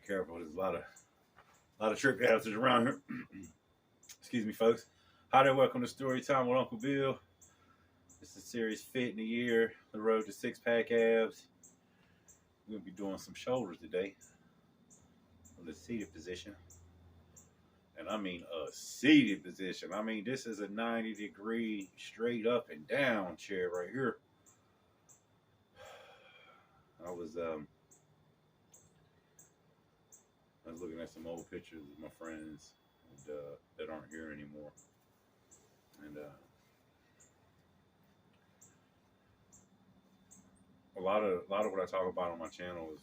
careful. There's a lot of trip hazards around here. Excuse me, folks. Hi there. Welcome to Story Time with Uncle Bill. This is series Fit in a Year, the road to six-pack abs. We're gonna be doing some shoulders today from the seated position, and I mean a seated position. I mean this is a 90-degree straight up and down chair right here. I was looking at some old pictures of my friends that aren't here anymore, and a lot of what I talk about on my channel is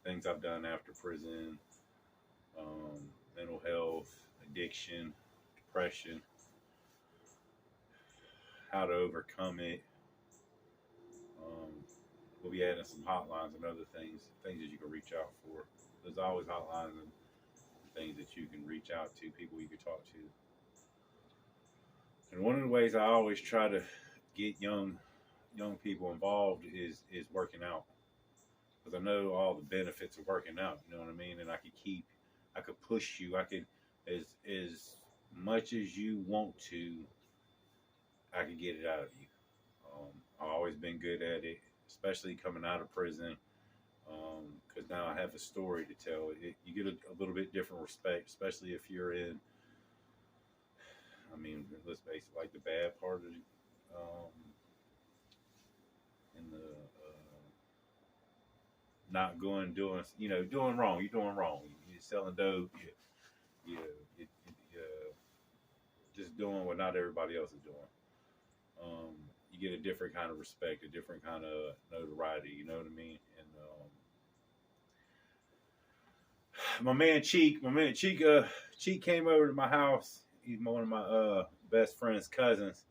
things I've done after prison, mental health, addiction, depression, how to overcome it. We'll be adding some hotlines and other things that you can reach out for. There's always hotlines and things that you can reach out to, people you can talk to. And one of the ways I always try to get young people involved is working out, because I know all the benefits of working out. You know what I mean? And I could push you. I could, as much as you want to, I could get it out of you. I've always been good at it, especially coming out of prison, because now I have a story to tell. You get a little bit different respect, especially if you're in, I mean, let's face it, like the bad part of it, in the not doing wrong. You're doing wrong. You're selling dope. You just doing what not everybody else is doing. You get a different kind of respect, a different kind of notoriety, you know what I mean? And my man Cheek came over to my house. He's one of my best friend's cousins.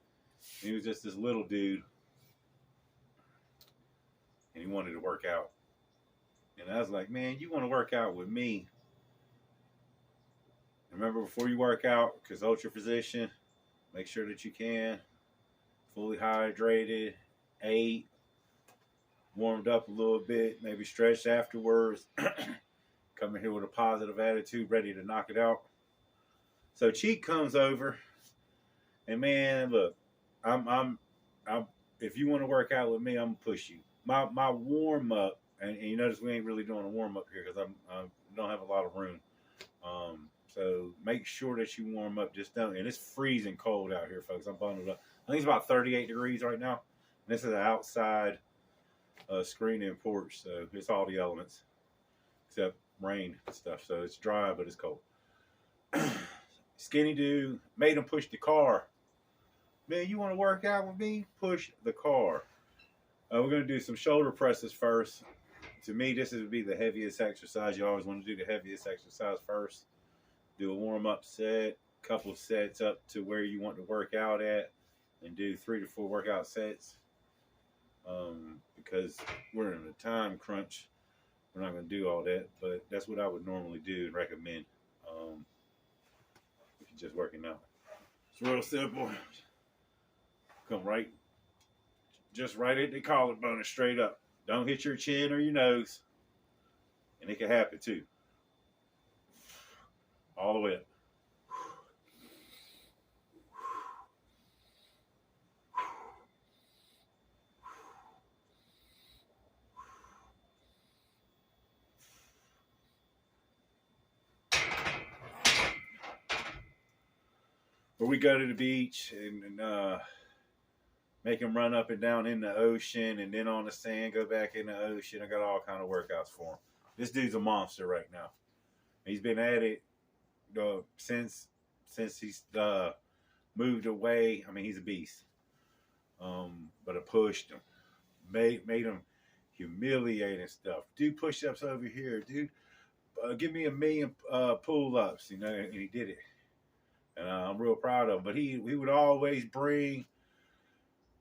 He was just this little dude, and he wanted to work out. And I was like, man, you want to work out with me? Remember, before you work out, consult your physician. Make sure that you can. Fully hydrated, ate, warmed up a little bit, maybe stretched afterwards. Coming here with a positive attitude, ready to knock it out. So Cheek comes over, and man, look, I'm if you want to work out with me, I'm gonna push you. My warm up, and you notice we ain't really doing a warm up here because I don't have a lot of room. So make sure that you warm up. Just don't, and it's freezing cold out here, folks. I'm bundled up. I think it's about 38 degrees right now. And this is an outside screened-in porch, so it's all the elements except rain and stuff. So it's dry, but it's cold. Skinny dude made him push the car. Man, you want to work out with me? Push the car. We're going to do some shoulder presses first. To me, this would be the heaviest exercise. You always want to do the heaviest exercise first. Do a warm-up set, couple of sets up to where you want to work out at, and do 3 to 4 workout sets. Because we're in a time crunch, we're not going to do all that, but that's what I would normally do and recommend if you're just working out. It's real simple. Come right, just right at the collarbone and straight up. Don't hit your chin or your nose, and it can happen too. All the way up. Or we go to the beach and make them run up and down in the ocean, and then on the sand, go back in the ocean. I got all kind of workouts for him. This dude's a monster right now. He's been at it since he's moved away. I mean, he's a beast. But I pushed him, made him humiliating stuff. Do push-ups over here, dude. Give me 1,000,000 pull-ups, and he did it. And I'm real proud of him. But he would always bring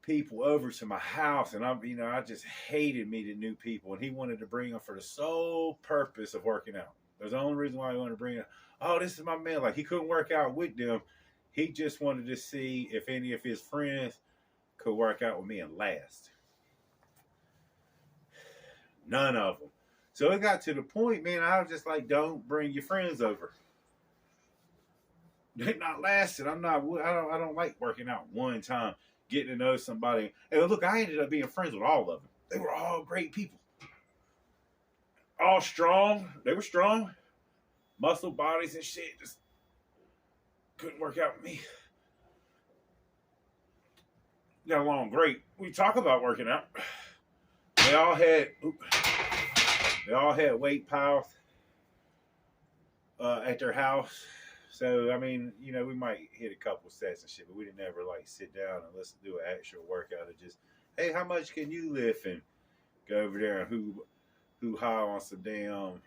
people over to my house, and I just hated meeting new people. And he wanted to bring them for the sole purpose of working out. That's the only reason why he wanted to bring them. Oh, this is my man. Like, he couldn't work out with them. He just wanted to see if any of his friends could work out with me and last. None of them. So it got to the point, man, I was just like, don't bring your friends over. They're not lasting. I don't like working out one time, getting to know somebody. And look, I ended up being friends with all of them. They were all great people. All strong. They were strong. Muscle bodies and shit. Just couldn't work out with me. Got along great. We talk about working out. They all had weight piles at their house. So I mean, we might hit a couple sets and shit, but we didn't ever like sit down and let's do an actual workout of just, hey, how much can you lift, and go over there and who high on some damn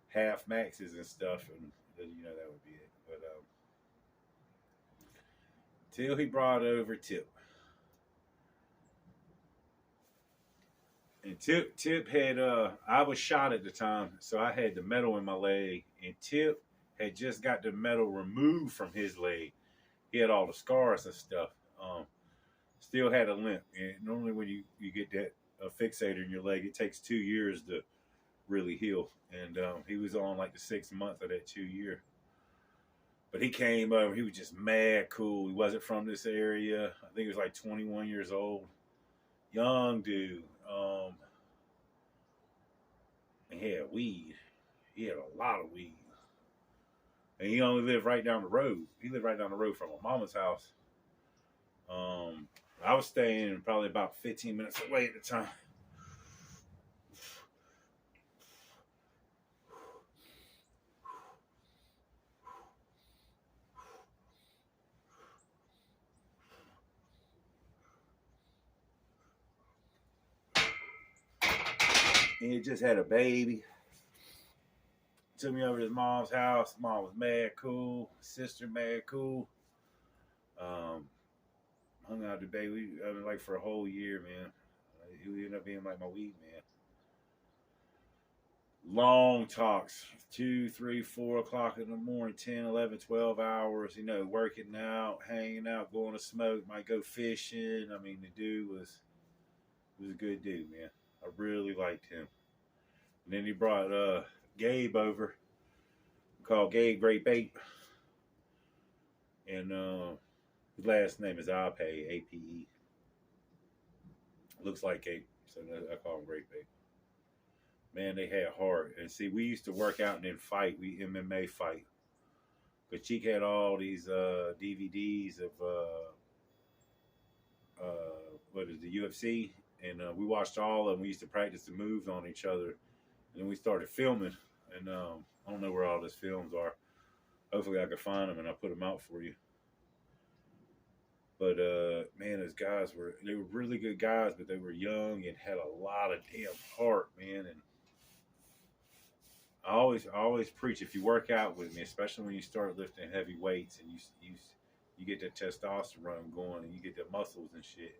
half maxes and stuff, and that would be it. But till he brought over Tip. And Tip had I was shot at the time, so I had the metal in my leg, and Tip had just got the metal removed from his leg. He had all the scars and stuff. Still had a limp. And normally when you get that fixator in your leg, it takes 2 years to really heal. And he was on like the 6th month of that 2 year. But he came over. He was just mad cool. He wasn't from this area. I think he was like 21 years old. Young dude. And he had weed. He had a lot of weed. And he only lived right down the road. He lived right down the road from my mama's house. I was staying probably about 15 minutes away at the time. And he just had a baby. Took me over to his mom's house. Mom was mad cool. Sister mad cool. Hung out the baby. Like for a whole year, man. He ended up being like my weed man. Long talks. 2, 3, 4 o'clock in the morning, 10, 11, 12 hours, working out, hanging out, going to smoke, might go fishing. I mean, the dude was a good dude, man. I really liked him. And then he brought Gabe over. Called Gabe Great Bait. And his last name is Ape, A-P-E. Looks like Gabe, so I call him Great Bait. Man, they had heart. And see, we used to work out and then fight. We MMA fight. But Cheek had all these DVDs of what is the UFC, and we watched all of them. We used to practice the moves on each other, and then we started filming. And I don't know where all these films are. Hopefully, I can find them and I'll put them out for you. But man, those guys were really good guys, but they were young and had a lot of damn heart, man. And I always preach, if you work out with me, especially when you start lifting heavy weights and you get that testosterone going and you get the muscles and shit,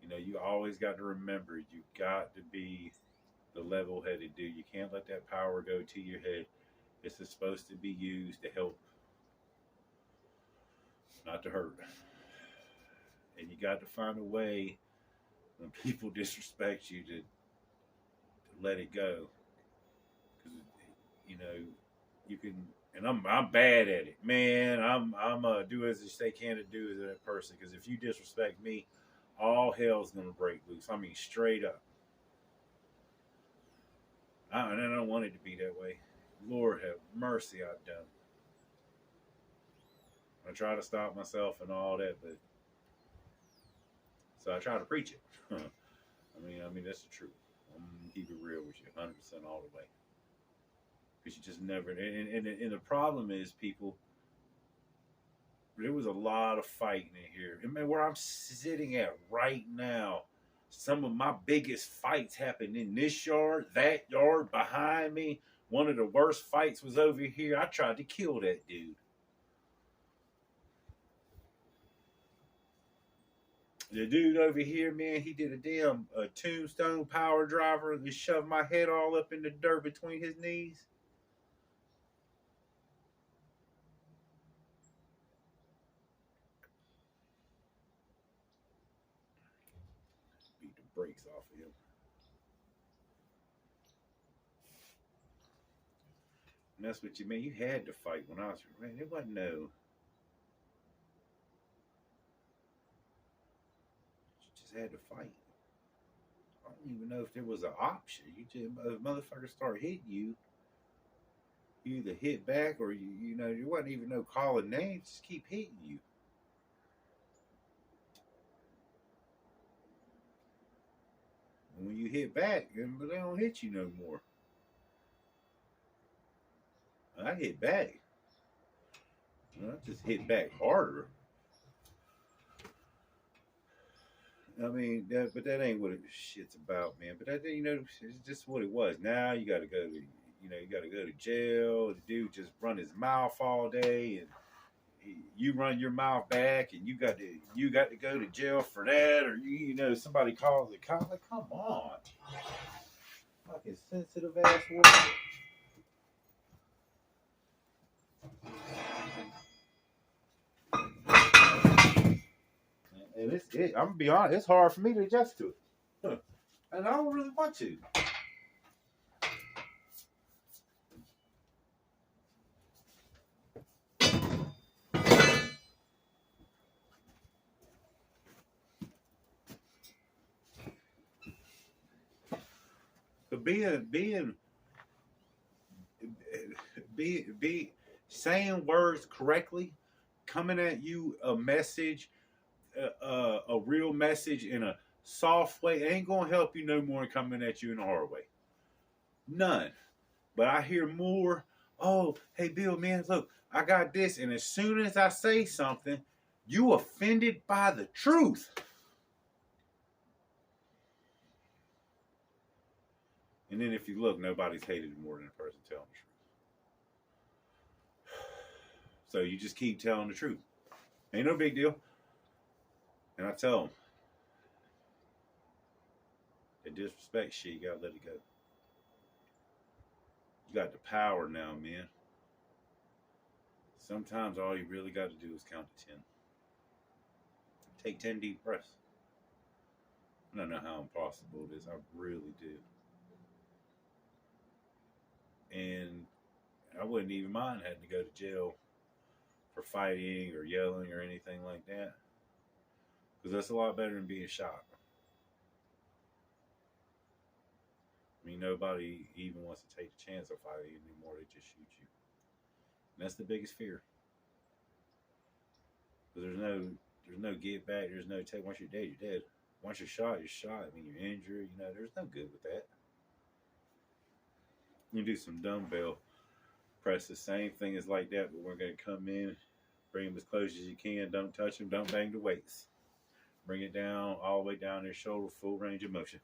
you always got to remember, you got to be the level-headed dude. You can't let that power go to your head. This is supposed to be used to help, not to hurt. And you got to find a way when people disrespect you to let it go. Because you can, and I'm bad at it, man. I'm do as they can to do as that person. Because if you disrespect me, all hell's gonna break loose. I mean, straight up. And I don't want it to be that way. Lord have mercy, I've done. I try to stop myself and all that, but so I try to preach it. I mean that's the truth. I'm gonna keep it real with you, 100% all the way. Because you just never. And the problem is, people. There was a lot of fighting in here. I mean, where I'm sitting at right now, some of my biggest fights happened in this yard, that yard behind me. One of the worst fights was over here. I tried to kill that dude. The dude over here, man, he did a damn tombstone power driver and shoved my head all up in the dirt between his knees. Beat the brakes off of him. And that's what you mean. You had to fight when I was, man, it wasn't no, you just had to fight. I don't even know if there was an option. You just, if motherfuckers start hitting you, you either hit back or you know, there wasn't even no calling names, just keep hitting you. And when you hit back, they don't hit you no more. I hit back. I just hit back harder. I mean, but that ain't what shit's about, man. But that, you know, it's just what it was. Now you got to go to, you know, you got to go to jail. The dude just run his mouth all day, and you run your mouth back, and you got to go to jail for that, or you know, somebody calls the cop. Like, come on, fucking sensitive ass woman. And I'm gonna be honest, it's hard for me to adjust to it. Huh. And I don't really want to. But be saying words correctly, coming at you a message, a real message in a soft way ain't gonna help you no more than coming at you in a hard way. None. But I hear more. Oh, hey Bill, man, look, I got this, and as soon as I say something, you offended by the truth. And then if you look, nobody's hated more than a person telling the truth. So you just keep telling the truth. Ain't no big deal. And I tell them, the disrespect shit, you gotta let it go. You got the power now, man. Sometimes all you really got to do is count to 10. Take 10 deep breaths. I don't know how impossible it is. I really do. And I wouldn't even mind having to go to jail for fighting or yelling or anything like that. Because that's a lot better than being shot. I mean, nobody even wants to take the chance of fighting anymore. They just shoot you. And that's the biggest fear. Because there's no get back. There's no take. Once you're dead, you're dead. Once you're shot, you're shot. I mean, you're injured. You know, there's no good with that. You do some dumbbell presses. Same thing is like that, but we're going to come in, bring them as close as you can. Don't touch them. Don't bang the weights. Bring it down, all the way down their shoulder, full range of motion.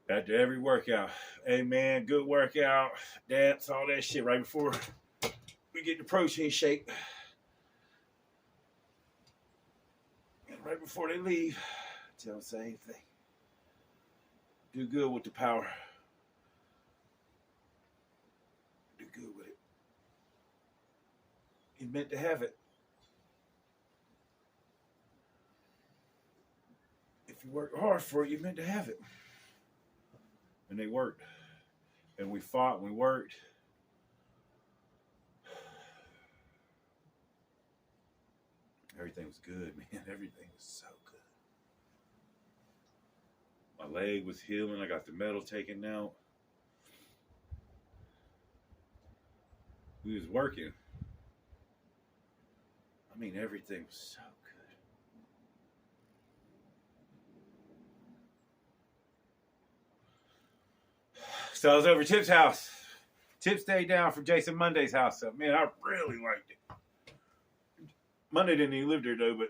After every workout. Hey, man, good workout. Dance, all that shit right before we get the protein shake. And right before they leave, tell them the same thing. Do good with the power. Do good with it. You meant to have it. If you work hard for it, you meant to have it. And they worked. And we fought and we worked. Everything was good, man. Everything was so good. My leg was healing. I got the metal taken out. We was working. I mean, everything was so good. So I was over Tip's house. Tip stayed down for Jason Monday's house. So, man, I really liked it. Monday didn't even live there, though, but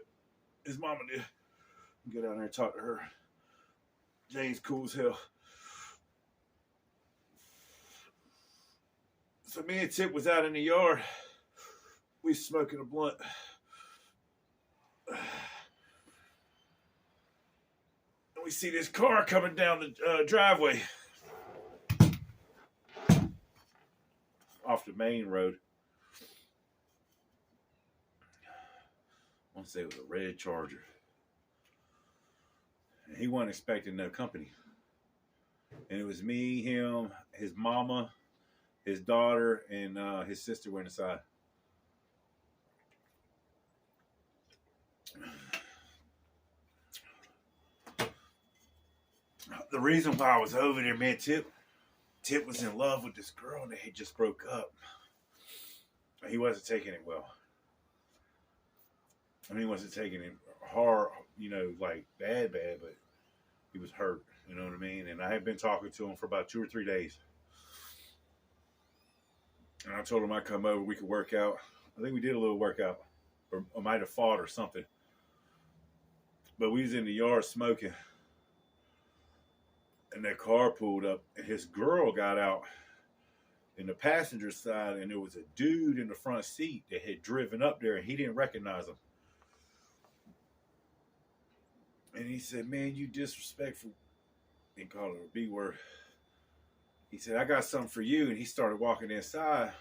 his mama did. Get down there and talk to her. Jane's cool as hell. So me and Tip was out in the yard. We smoking a blunt. And we see this car coming down the driveway. Off the main road. I want to say it was a red Charger. And he wasn't expecting no company. And it was me, him, his mama, his daughter, and his sister went inside. The reason why I was over there, man, Tip was in love with this girl and they had just broke up. He wasn't taking it well. I mean, he wasn't taking it hard, like bad, but he was hurt. You know what I mean? And I had been talking to him for about 2 or 3 days. And I told him I'd come over, we could work out. I think we did a little workout, or I might have fought or something. But we was in the yard smoking, and that car pulled up, and his girl got out in the passenger side, and there was a dude in the front seat that had driven up there, and he didn't recognize him. And he said, "Man, you disrespectful." He called it a B word. He said, "I got something for you." And he started walking inside.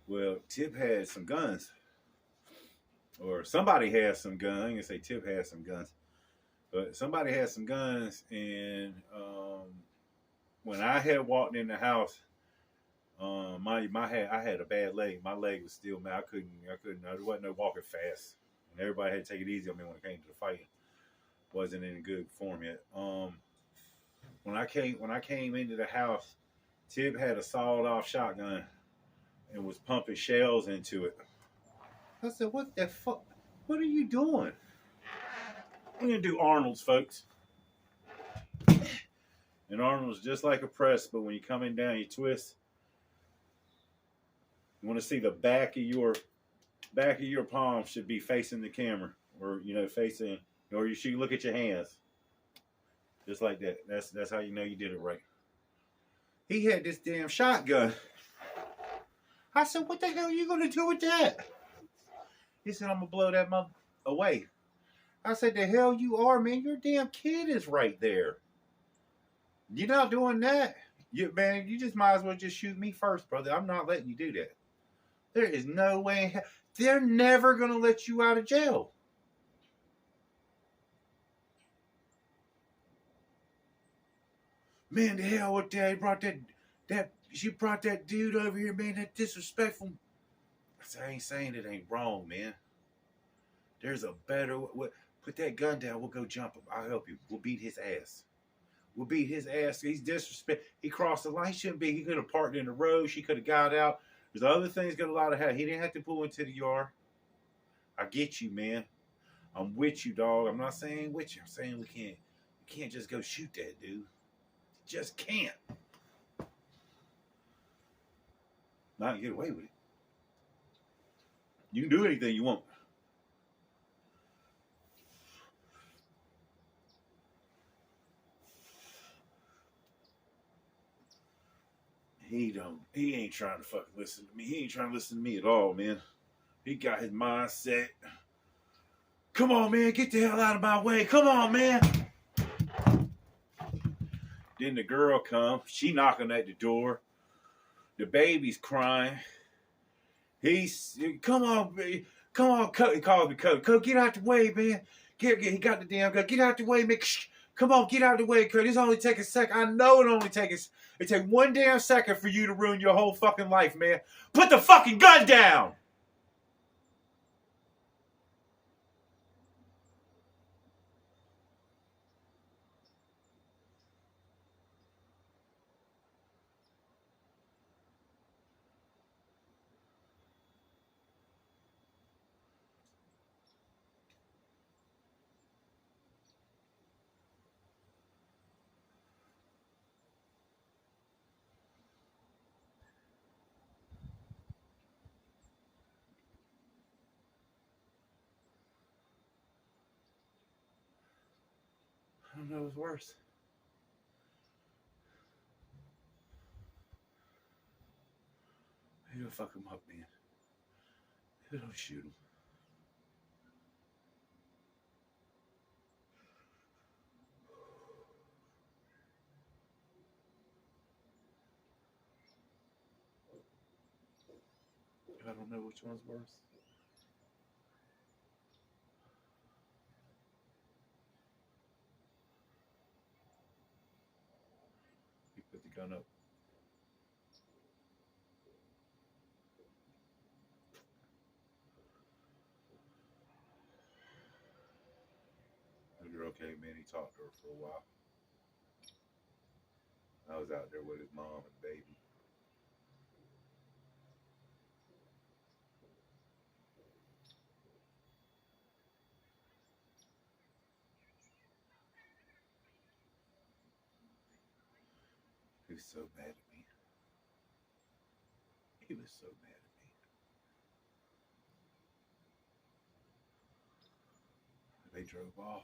Well, Tip had some guns. Or somebody had some guns. I ain't gonna say Tip had some guns. But somebody had some guns. And when I had walked in the house, I had a bad leg. My leg was still, man, I couldn't, there wasn't no walking fast. And everybody had to take it easy on me when it came to the fighting. Wasn't in good form yet. When I came into the house, Tib had a sawed-off shotgun and was pumping shells into it. I said, "What the fuck? What are you doing?" I'm gonna do Arnold's, folks. And Arnold's just like a press, but when you're coming down, you twist. You want to see the back of your palm should be facing the camera, or facing, or you should look at your hands. Just like that. That's how you know you did it right. He had this damn shotgun. I said, "What the hell are you going to do with that?" He said, "I'm going to blow that mother away." I said, "The hell you are, man. Your damn kid is right there. You're not doing that. Man, you just might as well just shoot me first, brother. I'm not letting you do that. There is no way. They're never going to let you out of jail." Man, the hell with that? He brought she brought that dude over here, man, that disrespectful. I said, "I ain't saying it ain't wrong, man. There's a better way. Put that gun down. We'll go jump him. I'll help you. We'll beat his ass. We'll beat his ass. He's disrespect. He crossed the line. He shouldn't be. He could have parked in the road. She could have got out. There's other things got a lot of help. He didn't have to pull into the yard. I get you, man. I'm with you, dog. I'm not saying with you. I'm saying we can't just go shoot that dude. Just can't. Not get away with it. You can do anything you want. He ain't trying to fucking listen to me. He ain't trying to listen to me at all, man. He got his mindset. Come on, man, get the hell out of my way. Come on, man. Then the girl comes. She knocking at the door. The baby's crying. Come on, baby. Come on, Cody. He calls me Cody. Cody, get out the way, man. He got the damn gun. Get out the way, man. Come on, get out the way, Cody. This only take a second. I know it only takes. It take one damn second for you to ruin your whole fucking life, man. Put the fucking gun down. I don't know what's worse. He'll fuck him up, man. He'll shoot him. I don't know which one's worse. No, no. The girl came in. He talked to her for a while. I was out there with his mom and baby. He was so mad at me. He was so mad at me. They drove off.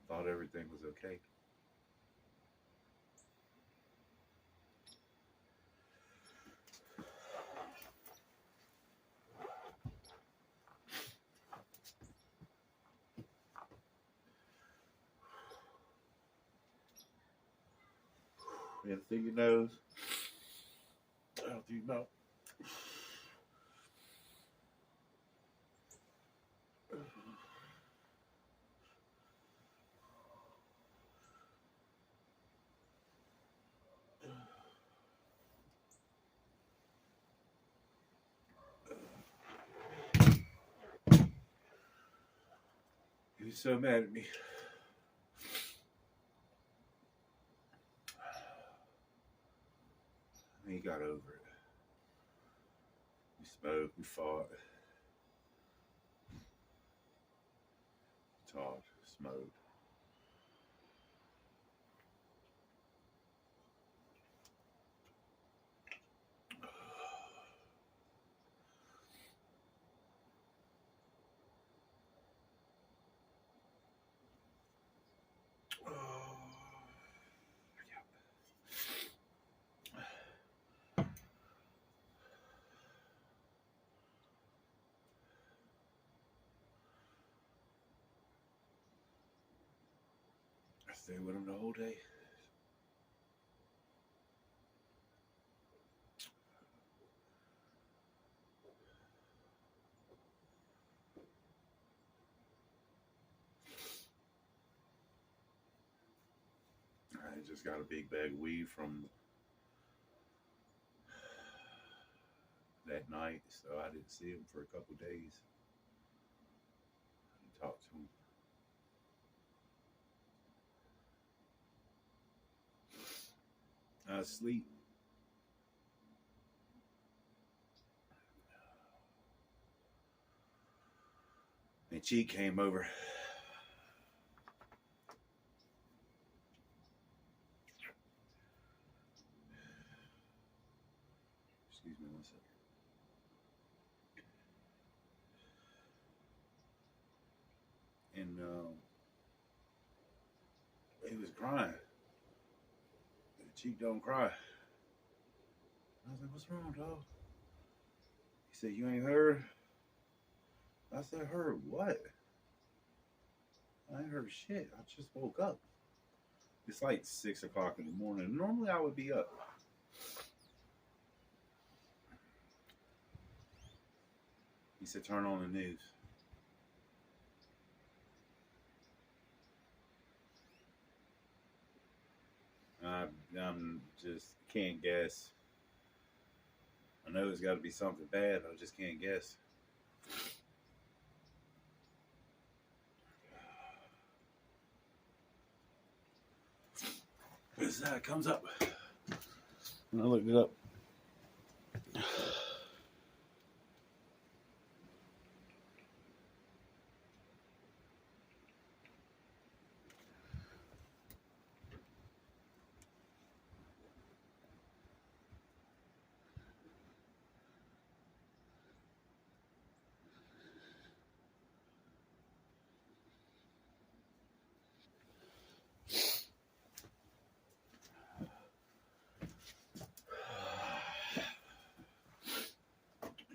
Thought everything was okay. In through your nose, out through your mouth. He was so mad at me. He got over it. We smoked, we fought, talked, smoked. I stayed with him the whole day. I just got a big bag of weed from that night, so I didn't see him for a couple days. I talked to him. I was asleep. And she came over. Excuse me 1 second. And he was crying. Cheek don't cry. I was like, what's wrong, dog? He said, you ain't heard? I said, heard what? I ain't heard shit. I just woke up. It's like 6 o'clock in the morning. Normally I would be up. He said, turn on the news. I'm just can't guess. I know it's got to be something bad. I just can't guess. This is how it comes up. And I looked it up.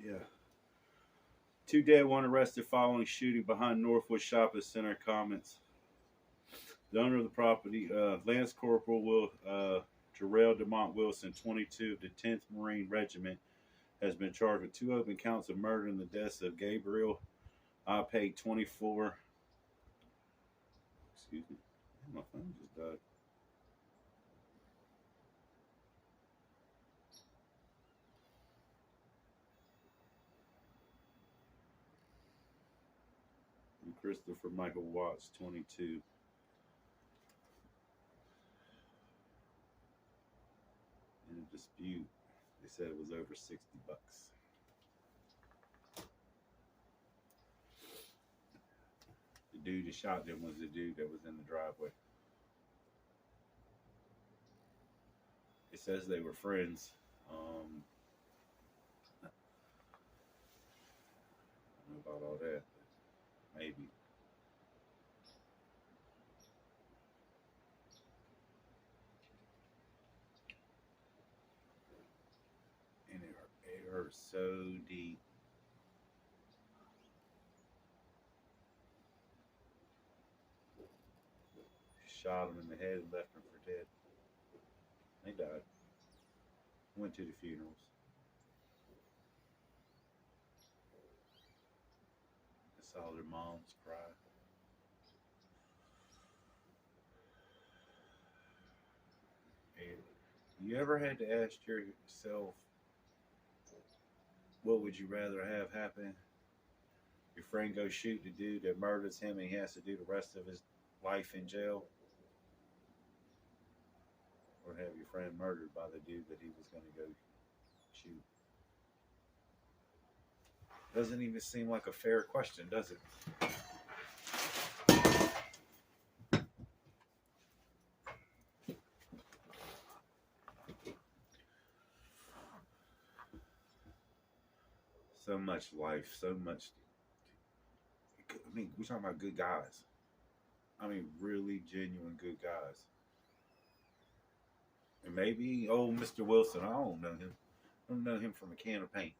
Yeah. 2 dead, 1 arrested following shooting behind Northwood Shopping Center. Comments. The owner of the property, Lance Corporal Jarrell DeMont Wilson, 22, of the 10th Marine Regiment, has been charged with 2 open counts of murder in the deaths of Gabriel Paid 24. Excuse me. My phone just died. And Christopher Michael Watts, 22. In a dispute, they said it was over $60. The dude that shot them was the dude that was in the driveway. It says they were friends. I don't know about all that, but maybe. And it hurt so deep. Shot him in the head and left him for dead. They died. Went to the funerals. I saw their moms cry. And you ever had to ask yourself, what would you rather have happen? Your friend goes shoot the dude that murders him and he has to do the rest of his life in jail? Or have your friend murdered by the dude that he was going to go shoot? Doesn't even seem like a fair question, does it? So much life, so much. I mean, we're talking about good guys. I mean, really genuine good guys. And maybe old Mr. Wilson, I don't know him. I don't know him from a can of paint.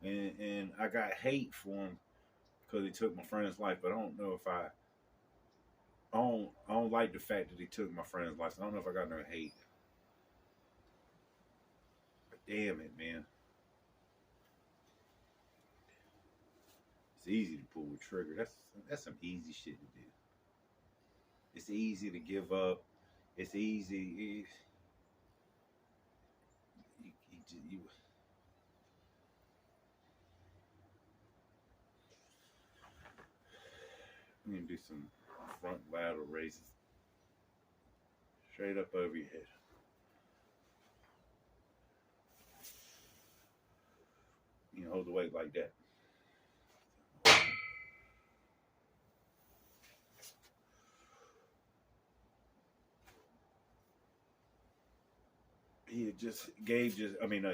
And I got hate for him because he took my friend's life, but I don't know if I don't like the fact that he took my friend's life. I don't know if I got no hate. But damn it, man. It's easy to pull the trigger. That's some easy shit to do. It's easy to give up. It's easy. You, I'm gonna do some front lateral raises, straight up over your head. You know, hold the weight like that.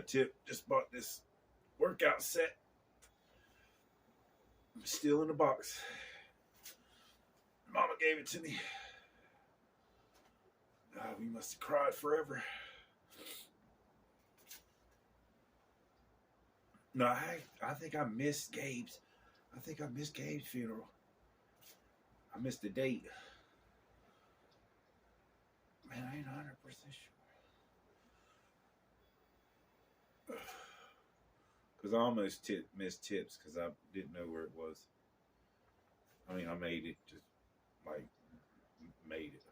Tip just bought this workout set. Still in the box. Mama gave it to me. We must have cried forever. No, I think I missed Gabe's. I think I missed Gabe's funeral. I missed the date. Man, I ain't 100% sure. Because I almost missed tips because I didn't know where it was. I mean, I made it, just like, made it.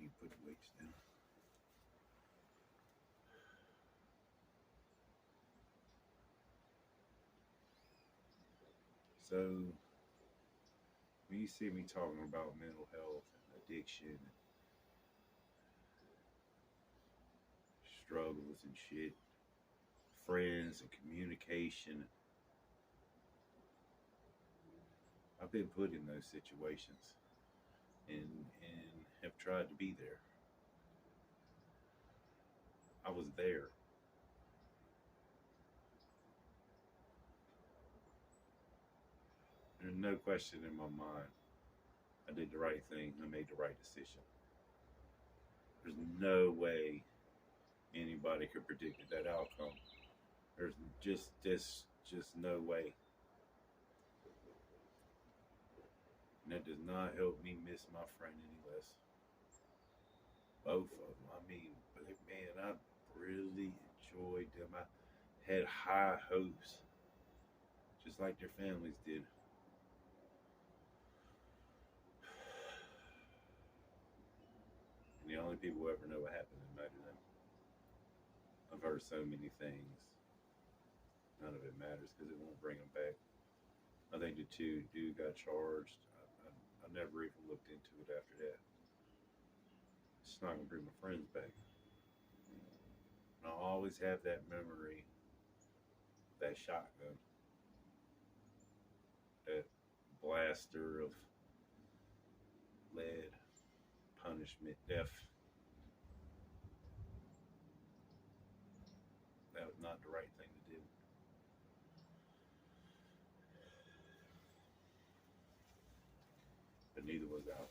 You put the weights down. So, when you see me talking about mental health and addiction, struggles and shit, friends and communication, I've been put in those situations and have tried to be there. I was there. There's no question in my mind. I did the right thing. I made the right decision. There's no way anybody could predict that outcome. There's just no way. And that does not help me miss my friend any less. Both of them. I mean, man, I really enjoyed them. I had high hopes, just like their families did. Only people who ever know what happened in Notre Dame. I've heard so many things. None of it matters because it won't bring them back. I think the two dude got charged. I never even looked into it after that. It's not gonna bring my friends back. And I'll always have that memory, that shotgun, that blaster of lead, punishment, death. That was not the right thing to do. But neither was the outcome.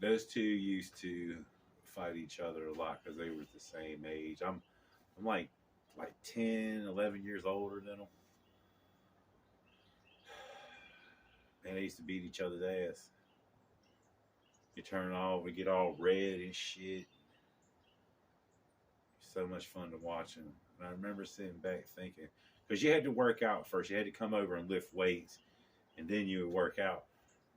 Those two used to fight each other a lot because they were the same age. I'm like 10, 11 years older than them. And they used to beat each other's ass. You turn it off, we get all red and shit. So much fun to watch them. And I remember sitting back thinking, because you had to work out first. You had to come over and lift weights, and then you would work out.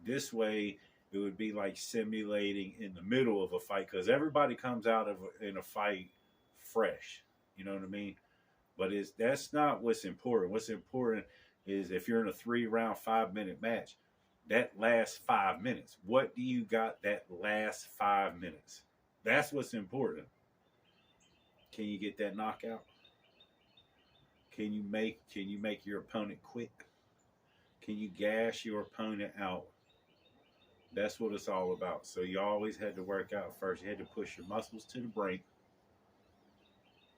This way, it would be like simulating in the middle of a fight because everybody comes out of in a fight fresh. You know what I mean? But that's not what's important. What's important is if you're in a 3-round, 5-minute match, that last 5 minutes. What do you got that last 5 minutes? That's what's important. Can you get that knockout? Can you make your opponent quit? Can you gash your opponent out? That's what it's all about. So you always had to work out first. You had to push your muscles to the brink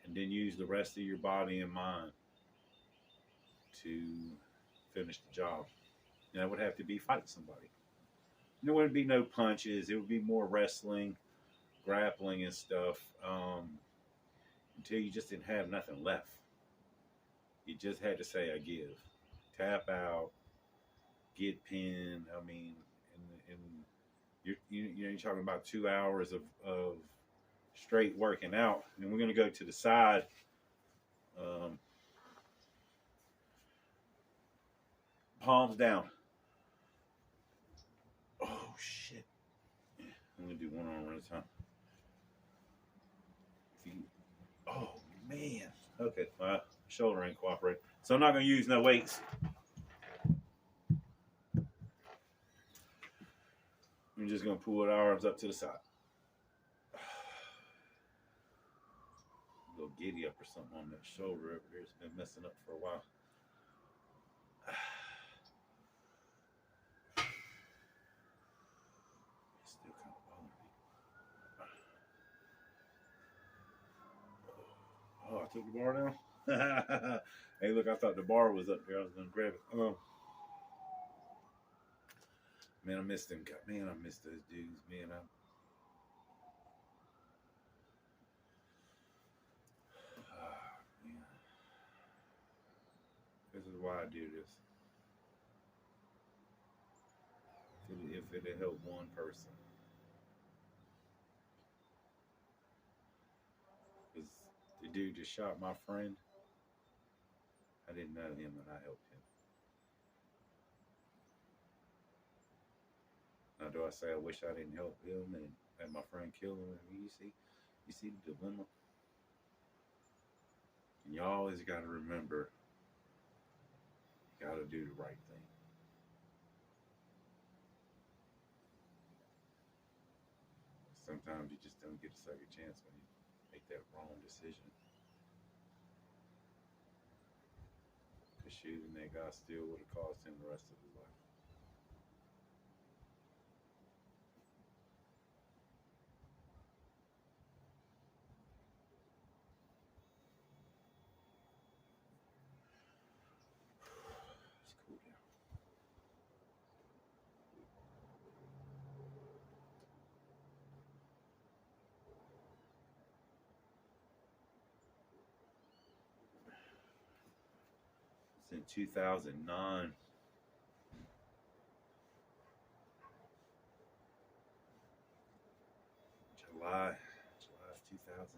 and then use the rest of your body and mind to finish the job. And that would have to be fighting somebody. There wouldn't be no punches. It would be more wrestling, grappling, and stuff until you just didn't have nothing left. You just had to say, I give. Tap out, get pinned. I mean, and you're talking about 2 hours of straight working out. And we're going to go to the side. Palms down. Oh, shit. I'm going to do one arm at a time. Oh, man. Okay, my shoulder ain't cooperating. So I'm not going to use no weights. I'm just going to pull the arms up to the side. A little giddy up or something on that shoulder over there. It's been messing up for a while. It's still kind of bothering me. Oh, I took the bar down? Hey, look, I thought the bar was up there. I was going to grab it. Man, I miss them. Man, I miss those dudes. Man, man. This is why I do this. If it helped one person. Because the dude just shot my friend. I didn't know him and I helped him. Now, do I say I wish I didn't help him and my friend kill him? I mean, you see the dilemma. And you always got to remember, you got to do the right thing. Sometimes you just don't get a second chance when you make that wrong decision. Because shooting that guy still would have cost him the rest of his life. in 2009. July of 2009.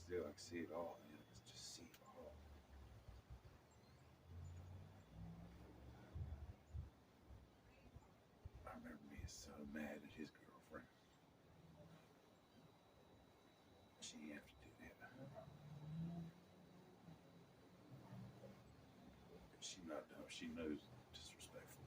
Still, I can see it all, man. I can just see it all. I remember being so mad at his girlfriend. She didn't have to do that. She not dumb. She knows disrespectful.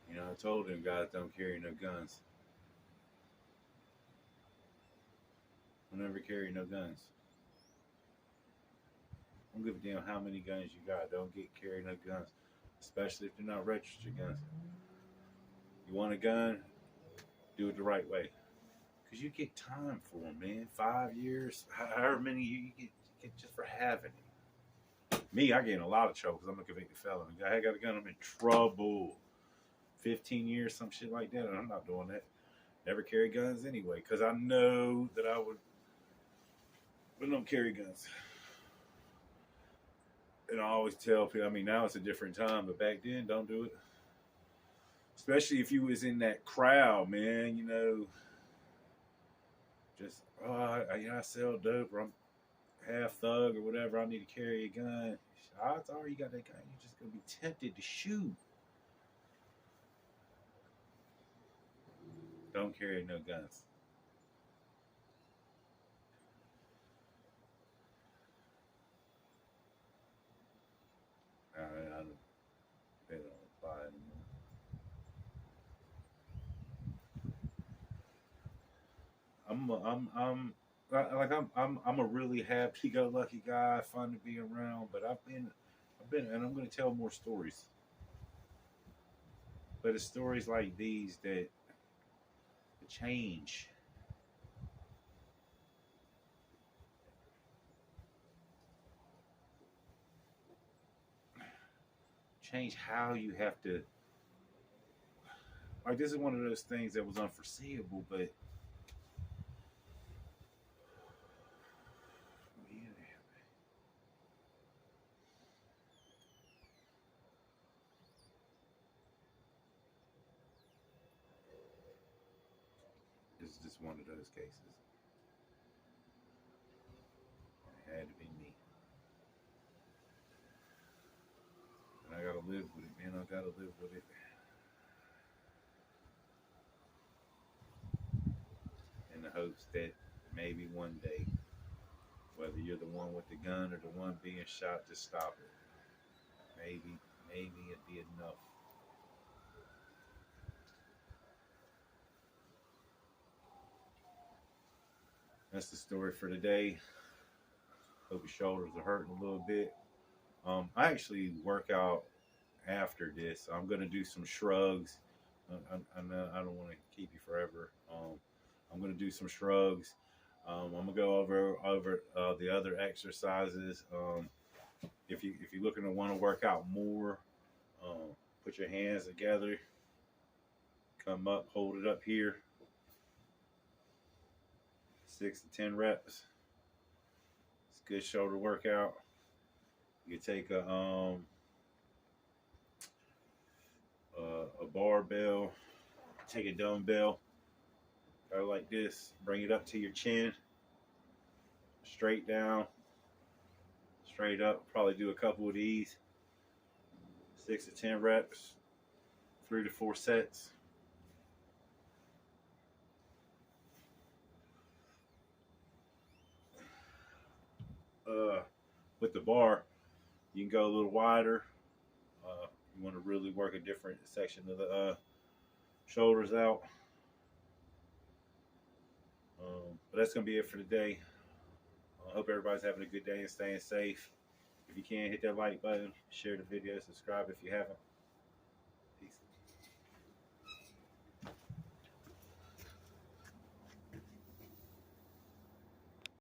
You know, I told him guys don't carry no guns. Don't ever carry no guns. Don't give a damn how many guns you got. Don't carry no guns, especially if they're not registered guns. You want a gun? Do it the right way, cause you get time for them, man. 5 years, however many you get just for having it. Me, I get in a lot of trouble because I'm a convicted felon. I got a gun, I'm in trouble. 15 years, some shit like that, and I'm not doing that. Never carry guns anyway, because I know that I would, but don't carry guns. And I always tell people, I mean, now it's a different time, but back then, don't do it. Especially if you was in that crowd, man, you know, just, oh, I sell dope, or I'm half thug, or whatever, I need to carry a gun. Odds are you got that gun, you're just going to be tempted to shoot. Don't carry no guns. I don't, they don't apply anymore. I'm I'm a really happy-go-lucky guy, fun to be around. But and I'm going to tell more stories. But it's stories like these that change, change how you have to. Like this is one of those things that was unforeseeable, but yeah, this is just one of those cases. It had to be me, and I gotta live with it, man. I gotta live with it in the hopes that maybe one day, whether you're the one with the gun or the one being shot, to stop it. Maybe it'd be enough. That's the story for today. Hope your shoulders are hurting a little bit. I actually work out after this. I'm gonna do some shrugs. I know I don't want to keep you forever. I'm gonna do some shrugs. I'm gonna go over the other exercises. If you're looking to want to work out more, put your hands together. Come up, hold it up here. 6 to 10 reps. It's a good shoulder workout. You take a barbell, take a dumbbell, go like this, bring it up to your chin, straight down, straight up. Probably do a couple of these, 6 to 10 reps, 3 to 4 sets. With the bar, you can go a little wider. You want to really work a different section of the shoulders out. But that's going to be it for today. I hope everybody's having a good day and staying safe. If you can, hit that like button, share the video, subscribe if you haven't. Peace.